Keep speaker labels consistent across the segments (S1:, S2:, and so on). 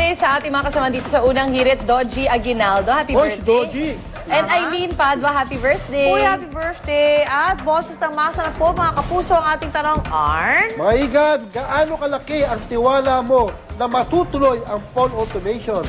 S1: birthday sa ating mga kasama dito sa unang hirit, Dodgy Aguinaldo. Happy birthday.
S2: Dodgy.
S1: And Eileen Padua, happy birthday.
S3: Uy, happy birthday. At boses ng masa na po, mga kapuso, ang ating tanong, Arn?
S2: Mga igad, gaano kalaki ang tiwala mo na matutuloy ang phone automation?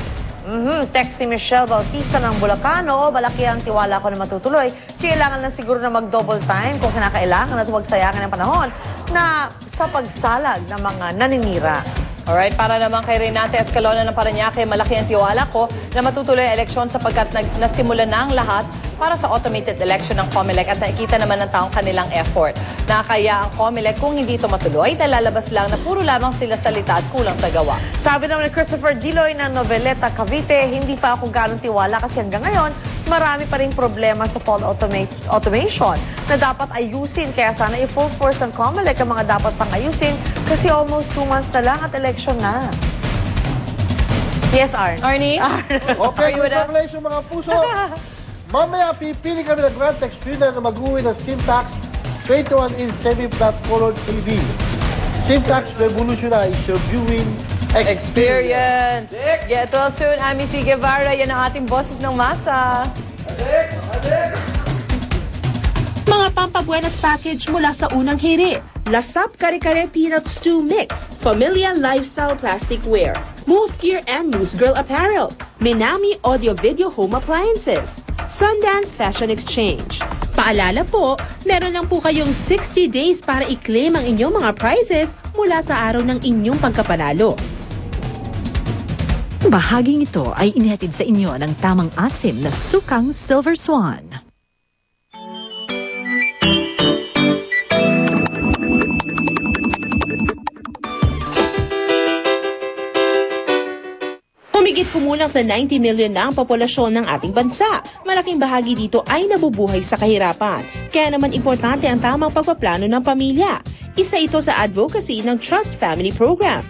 S3: Text ni Michelle Bautista ng Bulacano, malaki ang tiwala ko na matutuloy. Kailangan lang siguro na mag-double time kung kinakailangan at huwag sayangin ang panahon na sa pagsalag ng mga naninira.
S1: Alright, para naman kay Renate Escalona ng Parañaque, malaki ang tiwala ko na matutuloy ang eleksyon sapagkat nasimula na ang lahat para sa automated election ng COMELEC at nakikita naman ng taong kanilang effort. Nakakaya ang COMELEC kung hindi ito matuloy, lalabas lang na puro lamang sila salita at kulang sa gawa.
S3: Sabi naman ni Christopher Diloy ng Noveleta, Cavite, hindi pa ako ganong tiwala kasi hanggang ngayon, marami pa rin problema sa phone automation na dapat ayusin. Kaya sana i-full force ng COMELEC ang mga dapat pang ayusin kasi almost 2 months na lang at election na. Yes, Arn.
S1: Arnie?
S2: Okay, congratulations mga puso. Mamaya, pipili kami ng Grand Text Winner na mag-uwi ng Simtax 21-inch semi-flat color TV. Simtax Revolutionize your viewing experience.
S1: Get well soon, Ami C. Guevara. Yan ang ating boses ng masa.
S4: Mga pampabuenas package mula sa unang hirit. Lasap Kare-Kare Peanut Stew Mix, Familia Lifestyle Plasticware, Moose Gear and Moose Girl Apparel, Minami Audio Video Home Appliances, Sundance Fashion Exchange. Paalala po, meron lang po kayong 60 days para i-claim ang inyong mga prizes mula sa araw ng inyong pagkapanalo.
S5: Bahaging ito ay inihatid sa inyo ng tamang asim na sukang Silver Swan.
S4: Humigit kumulang sa 90 million na ang populasyon ng ating bansa. Malaking bahagi dito ay nabubuhay sa kahirapan. Kaya naman importante ang tamang pagpaplano ng pamilya. Isa ito sa advocacy ng Trust Family Program.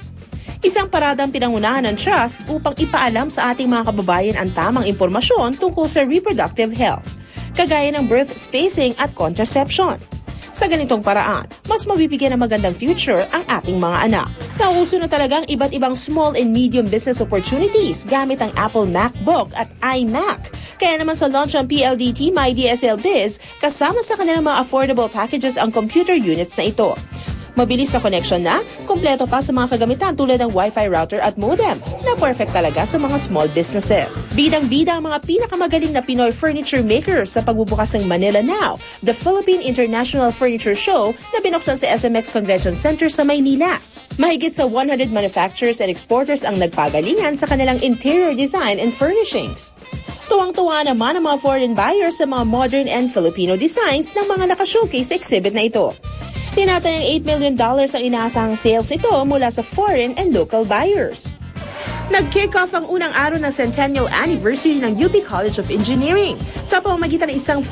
S4: Isang paradang pinangunahan ng Trust upang ipaalam sa ating mga kababayan ang tamang impormasyon tungkol sa reproductive health, kagaya ng birth spacing at contraception. Sa ganitong paraan, mas mabibigyan ng magandang future ang ating mga anak. Nauso na talagang iba't ibang small and medium business opportunities gamit ang Apple MacBook at iMac. Kaya naman sa launch ng PLDT MyDSL Biz, kasama sa kanilang mga affordable packages ang computer units na ito. Mabilis sa connection na, kompleto pa sa mga kagamitan tulad ng Wi-Fi router at modem na perfect talaga sa mga small businesses. Bidang-bida ang mga pinakamagaling na Pinoy furniture makers sa pagbubukas ng Manila Now, the Philippine International Furniture Show na binuksan sa SMX Convention Center sa Maynila. Mahigit sa 100 manufacturers and exporters ang nagpagalingan sa kanilang interior design and furnishings. Tuwang-tuwa naman ang mga foreign buyers sa mga modern and Filipino designs ng mga naka-showcase sa exhibit na ito. Tinatayang $8 million ang inaasahang sales ito mula sa foreign and local buyers. Nag-kick off ang unang araw ng centennial anniversary ng UP College of Engineering sa pamamagitan ng isang